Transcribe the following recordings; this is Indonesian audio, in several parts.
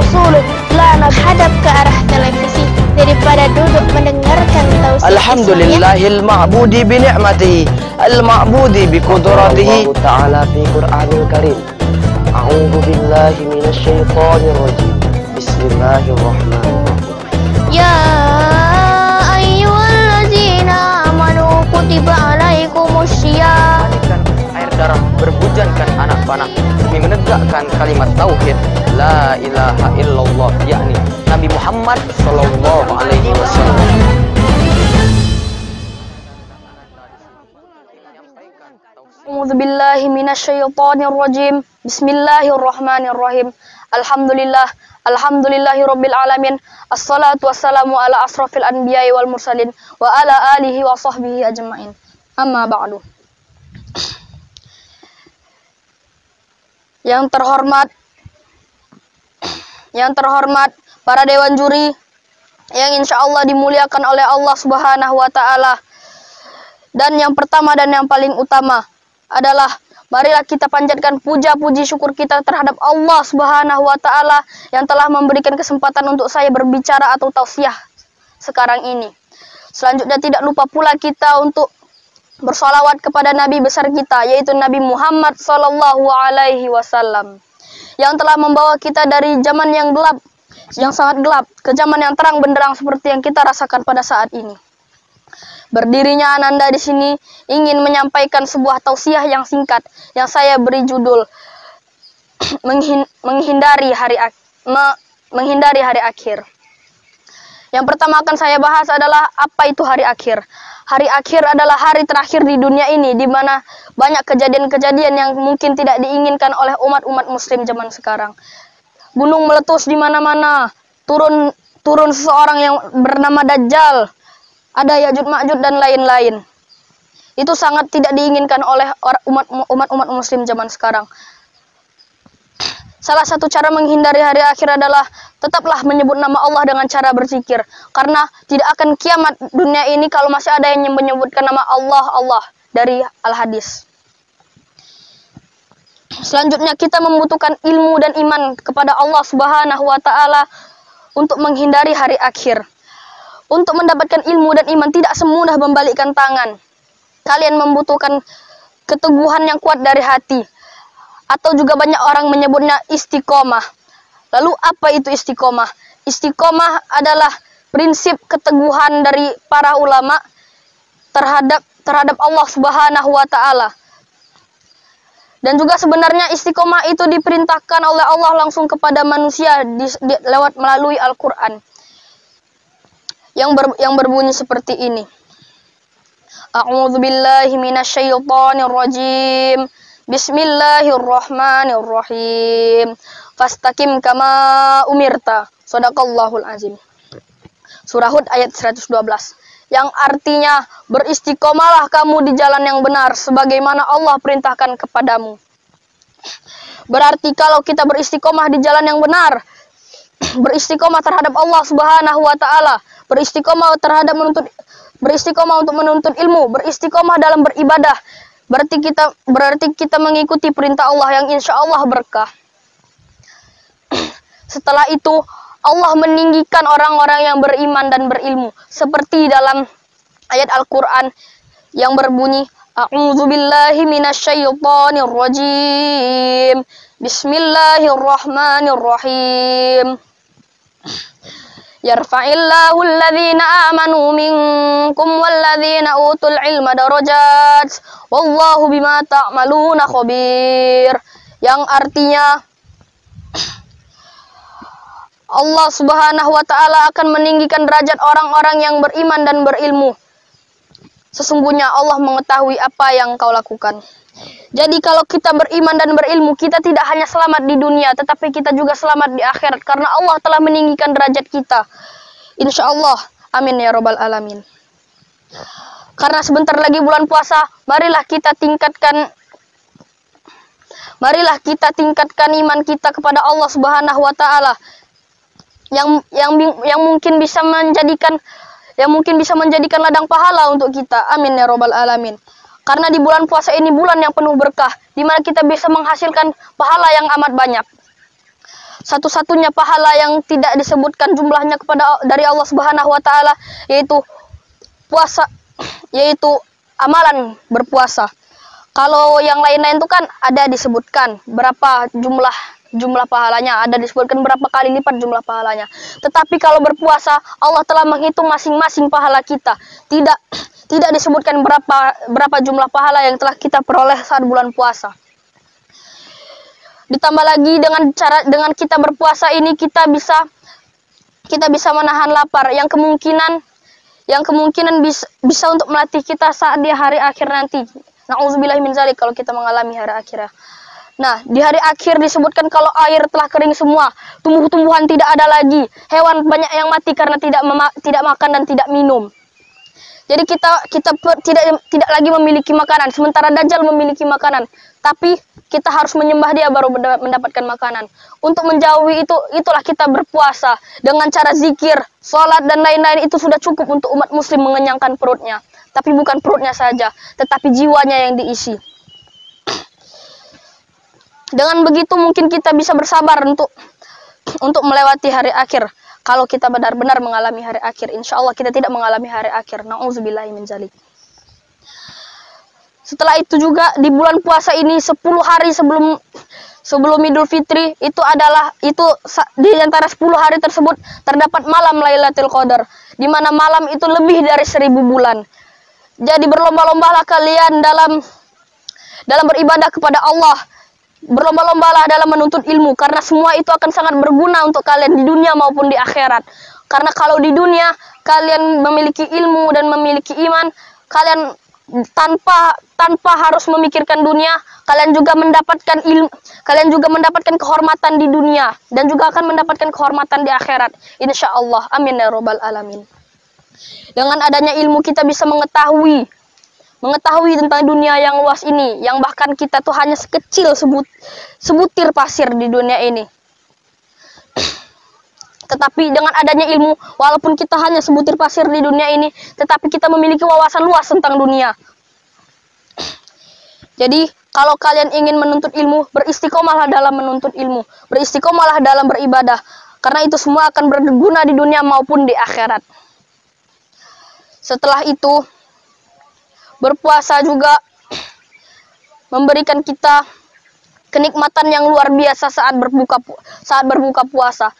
Rasuluh hadap ke arah televisi daripada duduk mendengarkan tausiah. Alhamdulillahil ma'budi bi ni'matihi al-ma'budi bi qudratihi ta'ala fi Qur'anil Karim. A'udzu billahi minasyaitonir rajim. Bismillahirrahmanirrahim. Ya ayyuhallazina amanu kutiba alaikumussyiyam. Air darah berbujankan anak panah demi menegakkan kalimat tauhid la ilaha illallah, yakni Nabi Muhammad sallallahu alaihi wasallam. A'udzu billahi minasyaitonir rajim. Bismillahirrahmanirrahim. Alhamdulillahirabbil alamin. Assalatu wassalamu ala asrofil anbiya'i wal mursalin wa ala alihi wa sahbihi ajmain. Amma ba'du. Yang terhormat para dewan juri yang insya Allah dimuliakan oleh Allah Subhanahu wa Ta'ala. Dan yang pertama dan yang paling utama adalah marilah kita panjatkan puja puji syukur kita terhadap Allah Subhanahu wa Ta'ala yang telah memberikan kesempatan untuk saya berbicara atau tausiah sekarang ini. Selanjutnya tidak lupa pula kita untuk bersolawat kepada Nabi besar kita, yaitu Nabi Muhammad Sallallahu Alaihi Wasallam, yang telah membawa kita dari zaman yang gelap, yang sangat gelap, ke zaman yang terang benderang seperti yang kita rasakan pada saat ini. Berdirinya Ananda di sini ingin menyampaikan sebuah tausiah yang singkat, yang saya beri judul menghindari hari akhir. Yang pertama akan saya bahas adalah apa itu hari akhir. Hari akhir adalah hari terakhir di dunia ini, di mana banyak kejadian-kejadian yang mungkin tidak diinginkan oleh umat-umat muslim zaman sekarang. Gunung meletus di mana-mana, turun seseorang yang bernama Dajjal, ada Ya'juj Ma'juj dan lain-lain. Itu sangat tidak diinginkan oleh umat-umat muslim zaman sekarang. Salah satu cara menghindari hari akhir adalah tetaplah menyebut nama Allah dengan cara berzikir. Karena tidak akan kiamat dunia ini kalau masih ada yang menyebutkan nama Allah dari Al-Hadis. Selanjutnya kita membutuhkan ilmu dan iman kepada Allah Subhanahu wa Ta'ala untuk menghindari hari akhir. Untuk mendapatkan ilmu dan iman tidak semudah membalikkan tangan. Kalian membutuhkan keteguhan yang kuat dari hati. Atau juga banyak orang menyebutnya istiqomah. Lalu apa itu istiqomah? Istiqomah adalah prinsip keteguhan dari para ulama terhadap Allah Subhanahu wa Ta'ala. Dan juga sebenarnya istiqomah itu diperintahkan oleh Allah langsung kepada manusia melalui Al-Qur'an. Yang berbunyi seperti ini. A'udzu billahi minasyaitonir rajim. Bismillahirrahmanirrahim. Fastaqim kama umirta. Shadaqallahul azim. Surah Hud ayat 112. Yang artinya beristiqomalah kamu di jalan yang benar sebagaimana Allah perintahkan kepadamu. Berarti kalau kita beristiqomah di jalan yang benar, beristiqomah terhadap Allah Subhanahu wa Ta'ala, beristiqomah untuk menuntut ilmu, beristiqomah dalam beribadah, berarti kita mengikuti perintah Allah yang insya Allah berkah. Setelah itu Allah meninggikan orang-orang yang beriman dan berilmu, seperti dalam ayat Al-Quran yang berbunyi A'udzu billahi minasyaitonir rajim. Bismillahirrahmanirrahim. Yarfa'illahu alladhina amanu minkum walladhina utul ilma darajat wallahu bima ta'maluna khabir. Yang artinya Allah Subhanahu wa Ta'ala akan meninggikan derajat orang-orang yang beriman dan berilmu. Sesungguhnya Allah mengetahui apa yang kau lakukan. Jadi kalau kita beriman dan berilmu, kita tidak hanya selamat di dunia, tetapi kita juga selamat di akhirat. Karena Allah telah meninggikan derajat kita. Insya Allah. Amin ya Rabbal Alamin. Karena sebentar lagi bulan puasa, marilah kita tingkatkan iman kita kepada Allah Subhanahu wa Ta'ala. Yang mungkin bisa menjadikan ladang pahala untuk kita. Amin ya Rabbal Alamin. Karena di bulan puasa ini bulan yang penuh berkah, di mana kita bisa menghasilkan pahala yang amat banyak. satu-satunya pahala yang tidak disebutkan jumlahnya dari Allah Subhanahu wa taala, yaitu puasa, yaitu amalan berpuasa. Kalau yang lain-lain itu kan ada disebutkan berapa jumlah pahalanya, ada disebutkan berapa kali lipat jumlah pahalanya. Tetapi kalau berpuasa, Allah telah menghitung masing-masing pahala kita. Tidak disebutkan berapa jumlah pahala yang telah kita peroleh saat bulan puasa. Ditambah lagi dengan kita berpuasa ini kita bisa menahan lapar yang kemungkinan bisa untuk melatih kita saat di hari akhir nanti. Nauzubillahi min dzalik, kalau kita mengalami hari akhir. Nah, di hari akhir disebutkan kalau air telah kering semua, tumbuh-tumbuhan tidak ada lagi, hewan banyak yang mati karena tidak makan dan tidak minum. Jadi kita tidak lagi memiliki makanan, sementara Dajjal memiliki makanan. Tapi kita harus menyembah dia baru mendapatkan makanan. Untuk menjauhi itulah kita berpuasa dengan cara zikir, sholat dan lain-lain. Itu sudah cukup untuk umat muslim mengenyangkan perutnya. Tapi bukan perutnya saja, tetapi jiwanya yang diisi. Dengan begitu mungkin kita bisa bersabar untuk melewati hari akhir. Kalau kita benar-benar mengalami hari akhir, insya Allah kita tidak mengalami hari akhir. Nauzubillahi min dzalik. Setelah itu juga di bulan puasa ini 10 hari sebelum Idul Fitri itu di antara 10 hari tersebut terdapat malam Lailatul Qadar, di mana malam itu lebih dari 1000 bulan. Jadi berlomba-lombalah kalian dalam beribadah kepada Allah. Berlomba-lombalah dalam menuntut ilmu, karena semua itu akan sangat berguna untuk kalian di dunia maupun di akhirat. Karena kalau di dunia kalian memiliki ilmu dan memiliki iman, kalian tanpa harus memikirkan dunia, kalian juga mendapatkan kehormatan di dunia dan juga akan mendapatkan kehormatan di akhirat, insya Allah. Amin ya robbal alamin. Dengan adanya ilmu kita bisa mengetahui tentang dunia yang luas ini, yang bahkan kita tuh hanya sekecil sebutir pasir di dunia ini. Tetapi dengan adanya ilmu, walaupun kita hanya sebutir pasir di dunia ini, tetapi kita memiliki wawasan luas tentang dunia. Jadi, kalau kalian ingin menuntut ilmu, beristiqomahlah dalam menuntut ilmu, beristiqomahlah dalam beribadah, karena itu semua akan berguna di dunia maupun di akhirat. Setelah itu, berpuasa juga memberikan kita kenikmatan yang luar biasa saat berbuka puasa.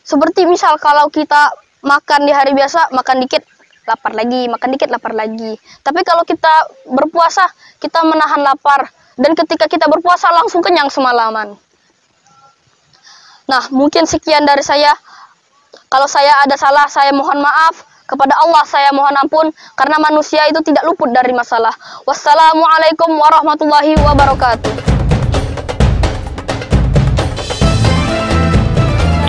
Seperti misal kalau kita makan di hari biasa, makan dikit lapar lagi, makan dikit lapar lagi. Tapi kalau kita berpuasa, kita menahan lapar, dan ketika kita berpuasa langsung kenyang semalaman. Nah, mungkin sekian dari saya. Kalau saya ada salah, saya mohon maaf. Kepada Allah saya mohon ampun, karena manusia itu tidak luput dari masalah. Wassalamualaikum warahmatullahi wabarakatuh.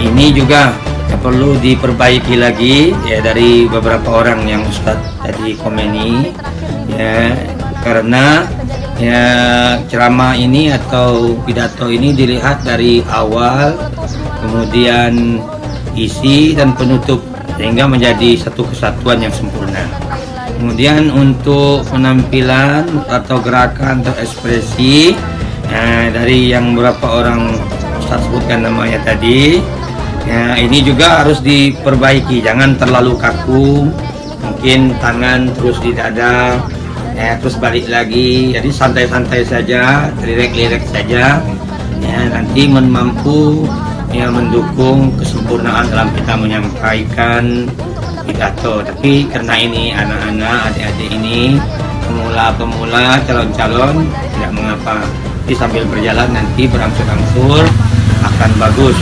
Ini juga perlu diperbaiki lagi ya dari beberapa orang yang Ustadz tadi komeni ya, karena ya ceramah ini atau pidato ini dilihat dari awal, kemudian isi dan penutup, sehingga menjadi satu kesatuan yang sempurna. Kemudian untuk penampilan atau gerakan atau ekspresi dari yang beberapa orang Ustaz sebutkan namanya tadi, ya ini juga harus diperbaiki, jangan terlalu kaku, mungkin tangan terus di dada, terus balik lagi, jadi santai-santai saja, rileks-rileks saja, ya nanti mampu ya mendukung kesempurnaan dalam kita menyampaikan pidato. Tapi karena ini anak-anak, adik-adik ini pemula-pemula, calon-calon, tidak mengapa, tapi sambil berjalan nanti berangsur-angsur akan bagus.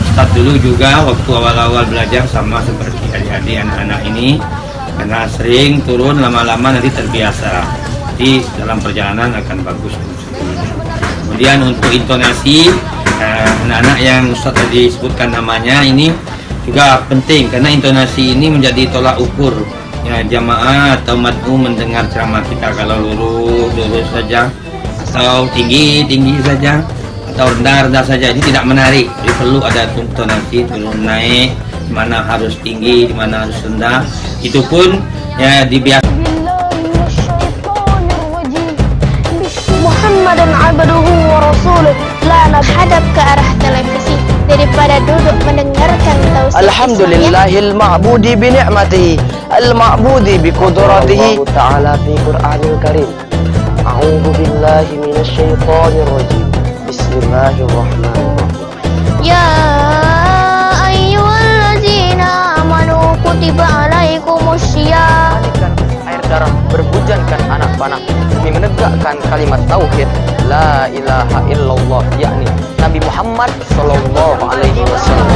Ustaz dulu juga waktu awal-awal belajar sama seperti adik-adik anak-anak ini, karena sering turun, lama-lama nanti terbiasa, jadi dalam perjalanan akan bagus. Kemudian untuk intonasi, anak-anak yang Ustaz tadi sebutkan namanya ini juga penting, karena intonasi ini menjadi tolak ukur ya jamaah atau mad'u mendengar ceramah kita. Kalau lurus saja, atau tinggi saja, atau rendah saja, ini tidak menarik. Jadi perlu ada intonasi turun naik, di mana harus tinggi, di mana harus rendah. Itu pun ya dibiasakan. Muhammadan abduhu wa rasuluh. La menghadap ke arah televisi daripada duduk mendengarkan tausiah Alhamdulillahil ma'budi bi ni'matihi al-ma'budi bi qudratihi ta'ala fi Qur'anil Karim. A'udzu billahi minasyaitonir rajim. Bismillahirrahmanirrahim. Ya ayyuhallazina amanu kutiba alaikumussyiyam. Air darah berbujankan anak panah demi menegakkan kalimat tauhid la ilaha illallah yakni Nabi Muhammad sallallahu alaihi wasallam.